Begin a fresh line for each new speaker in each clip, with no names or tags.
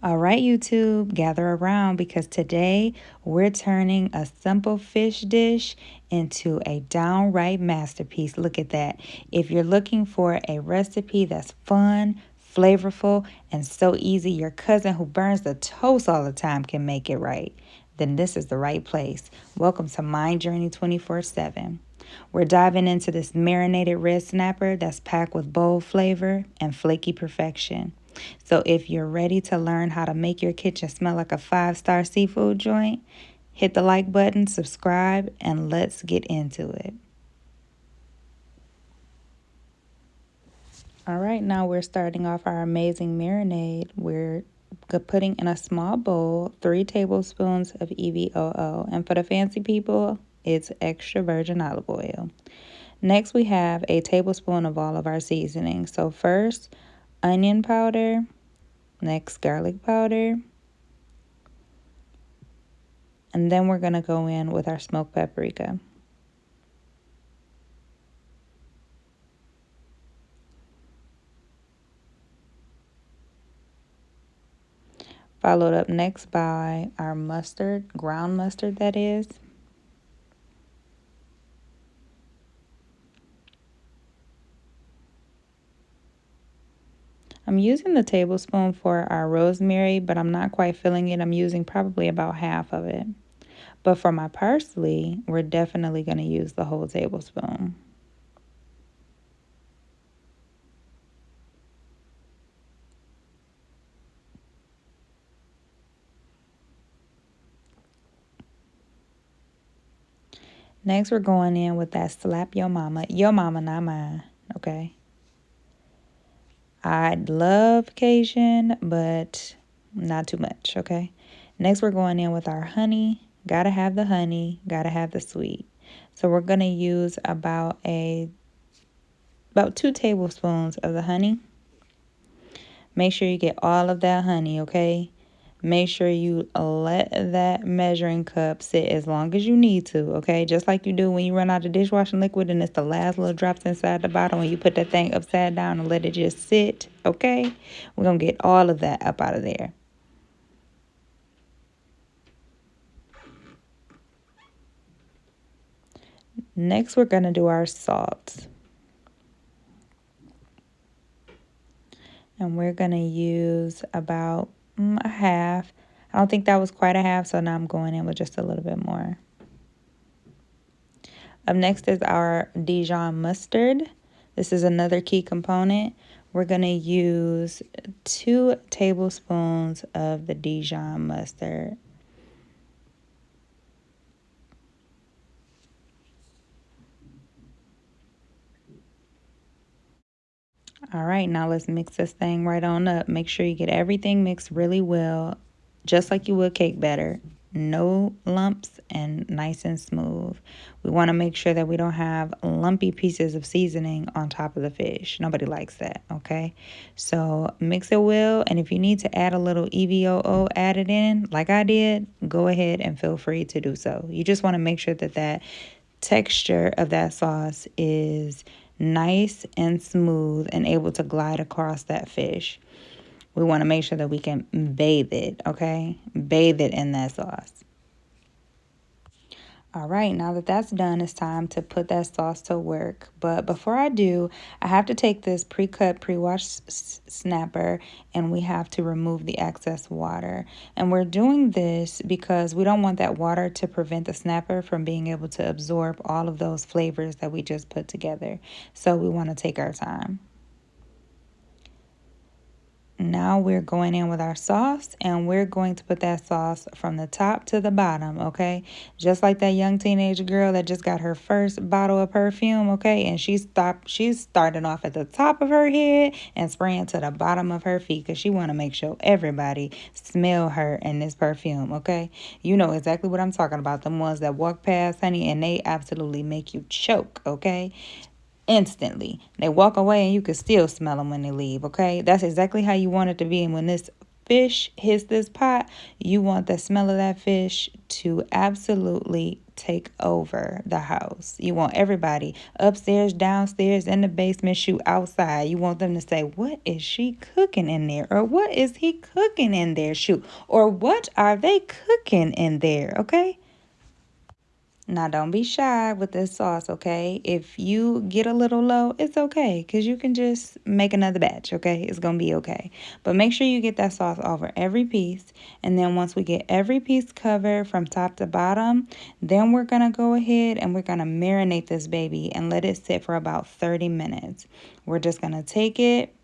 All right, YouTube, gather around because today we're turning a simple fish dish into a downright masterpiece. Look at that. If you're looking for a recipe that's fun, flavorful, and so easy your cousin who burns the toast all the time can make it right, then this is the right place. Welcome to My Journey 24/7. We're diving into this marinated red snapper that's packed with bold flavor and flaky perfection. So if you're ready to learn how to make your kitchen smell like a five-star seafood joint, hit the like button, subscribe, and let's get into it. All right, now we're starting off our amazing marinade. We're putting in a small bowl 3 tablespoons of EVOO, and for the fancy people, it's extra virgin olive oil. Next, we have a tablespoon of all of our seasonings. So first, onion powder, next garlic powder, and then we're going to go in with our smoked paprika. Followed up next by our mustard, ground mustard that is. I'm using the tablespoon for our rosemary, but I'm not quite filling it. I'm using probably about half of it. But for my parsley, we're definitely going to use the whole tablespoon. Next, we're going in with that slap your mama, not mine, okay? I love Cajun, but not too much, okay? Next, we're going in with our honey. Gotta have the honey, gotta have the sweet. So we're gonna use about 2 tablespoons of the honey. Make sure you get all of that honey, okay? Make sure you let that measuring cup sit as long as you need to, okay? Just like you do when you run out of dishwashing liquid and it's the last little drops inside the bottle when you put that thing upside down and let it just sit, okay? We're going to get all of that up out of there. Next, we're going to do our salt. And we're going to use about a half. I don't think that was quite a half, so now I'm going in with just a little bit more. Up next is our Dijon mustard. This is another key component. We're going to use 2 tablespoons of the Dijon mustard. All right, now let's mix this thing right on up. Make sure you get everything mixed really well, just like you would cake batter. No lumps and nice and smooth. We want to make sure that we don't have lumpy pieces of seasoning on top of the fish. Nobody likes that, okay? So mix it well, and if you need to add a little EVOO added in, like I did, go ahead and feel free to do so. You just want to make sure that that texture of that sauce is nice and smooth and able to glide across that fish. We want to make sure that we can bathe it, okay? Bathe it in that sauce. All right, now that that's done, it's time to put that sauce to work. But before I do, I have to take this pre-cut, pre-washed snapper, and we have to remove the excess water. And we're doing this because we don't want that water to prevent the snapper from being able to absorb all of those flavors that we just put together. So we want to take our time. Now we're going in with our sauce, and we're going to put that sauce from the top to the bottom, okay? Just like that young teenage girl that just got her first bottle of perfume, okay? And she's starting off at the top of her head and spraying to the bottom of her feet because she want to make sure everybody smell her in this perfume, okay? You know exactly what I'm talking about, the ones that walk past, honey, and they absolutely make you choke, okay? Instantly. They walk away and you can still smell them when they leave, okay? That's exactly how you want it to be when this fish hits this pot, you want the smell of that fish to absolutely take over the house. You want everybody upstairs, downstairs, in the basement, shoot outside. You want them to say, what is she cooking in there? Or what is he cooking in there? Shoot. Or what are they cooking in there? Okay. Now, don't be shy with this sauce, okay? If you get a little low, it's okay, because you can just make another batch, okay? It's going to be okay. But make sure you get that sauce over every piece. And then once we get every piece covered from top to bottom, then we're going to go ahead and we're going to marinate this baby and let it sit for about 30 minutes. We're just going to take it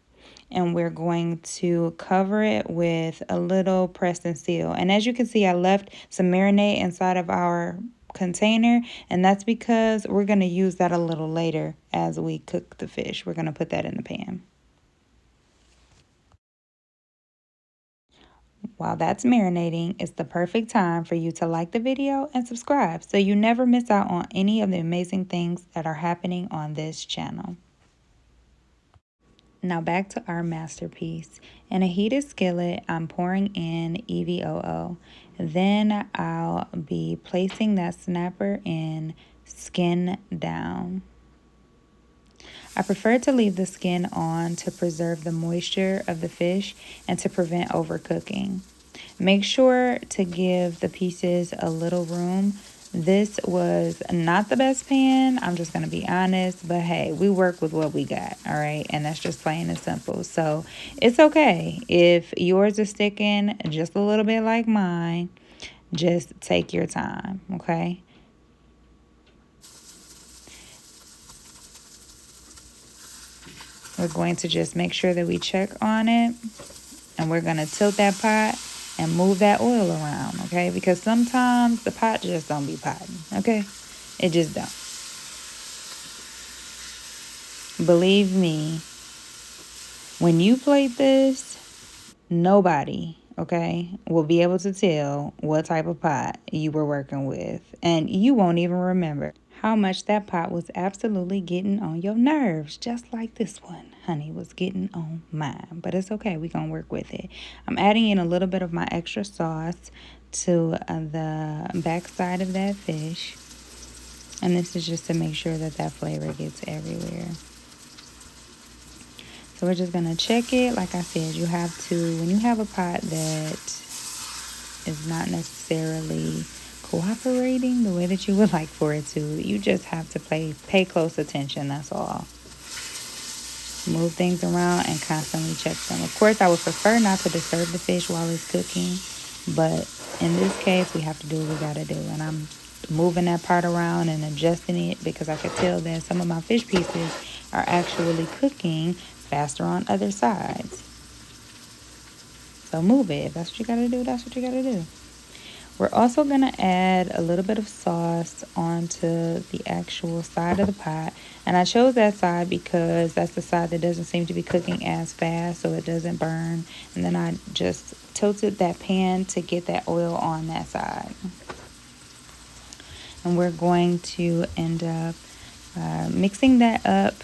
and we're going to cover it with a little press and seal. And as you can see, I left some marinade inside of our container, and that's because we're going to use that a little later as we cook the fish. We're going to put that in the pan. While that's marinating, it's the perfect time for you to like the video and subscribe so you never miss out on any of the amazing things that are happening on this channel. Now back to our masterpiece. In a heated skillet, I'm pouring in EVOO. Then I'll be placing that snapper in skin down. I prefer to leave the skin on to preserve the moisture of the fish and to prevent overcooking. Make sure to give the pieces a little room. This was not the best pan, I'm just going to be honest, but hey, we work with what we got, all right? And that's just plain and simple. So it's okay if yours is sticking just a little bit like mine. Just take your time, okay? We're going to just make sure that we check on it, and we're going to tilt that pot and move that oil around, okay? Because sometimes the pot just don't be potting, okay? It just don't. Believe me, when you plate this, nobody, okay, will be able to tell what type of pot you were working with. And you won't even remember how much that pot was absolutely getting on your nerves, just like this one, honey, was getting on mine. But it's okay. We're going to work with it. I'm adding in a little bit of my extra sauce to the back side of that fish. And this is just to make sure that that flavor gets everywhere. So we're just going to check it. Like I said, you have to, when you have a pot that is not necessarily cooperating the way that you would like for it to, you just have to pay close attention. That's all. Move things around and constantly check them. Of course, I would prefer not to disturb the fish while it's cooking, but in this case, we have to do what we got to do. And I'm moving that part around and adjusting it because I could tell that some of my fish pieces are actually cooking faster on other sides. So move it. If that's what you got to do, that's what you got to do. We're also going to add a little bit of sauce onto the actual side of the pot. And I chose that side because that's the side that doesn't seem to be cooking as fast, so it doesn't burn. And then I just tilted that pan to get that oil on that side. And we're going to end up mixing that up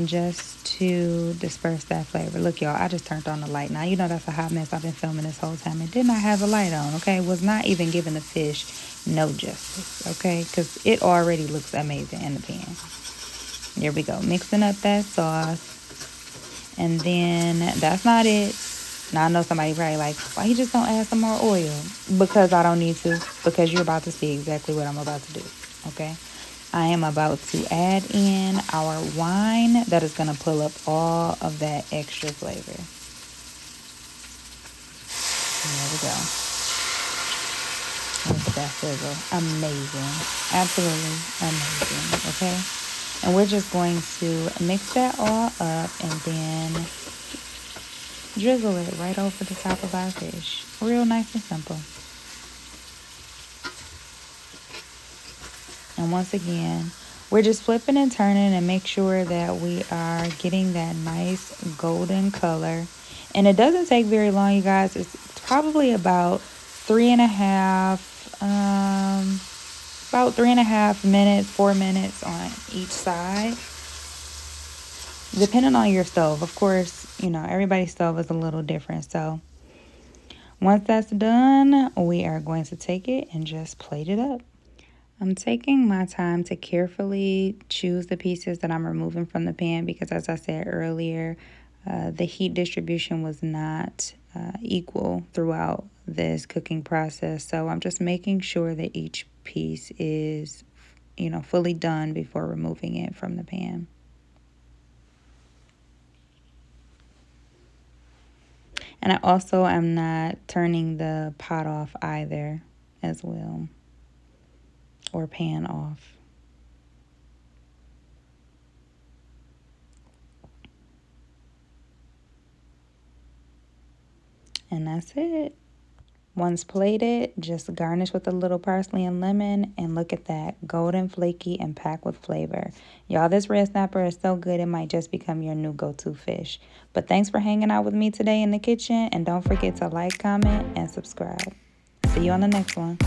just to disperse that flavor. Look, y'all, I just turned on the light. Now, you know that's a hot mess. I've been filming this whole time. It did not have the light on, okay? Was not even giving the fish no justice, okay? Because it already looks amazing in the pan. There we go. Mixing up that sauce. And then that's not it. Now, I know somebody probably like, why you just don't add some more oil? Because I don't need to. Because you're about to see exactly what I'm about to do, okay? I am about to add in our wine that is going to pull up all of that extra flavor. There we go. Look at that sizzle. Amazing. Absolutely amazing. Okay? And we're just going to mix that all up and then drizzle it right over the top of our fish. Real nice and simple. And once again, we're just flipping and turning and make sure that we are getting that nice golden color. And it doesn't take very long, you guys. It's probably about 3.5 minutes, 4 minutes on each side, depending on your stove. Of course, you know, everybody's stove is a little different. So once that's done, we are going to take it and just plate it up. I'm taking my time to carefully choose the pieces that I'm removing from the pan because, as I said earlier, the heat distribution was not equal throughout this cooking process. So I'm just making sure that each piece is, you know, fully done before removing it from the pan. And I also am not turning the pot off either as well, or pan off. And that's it. Once plated, just garnish with a little parsley and lemon, and look at that, golden, flaky, and packed with flavor. Y'all, this red snapper is so good it might just become your new go-to fish. But thanks for hanging out with me today in the kitchen, and don't forget to like, comment, and subscribe. See you on the next one.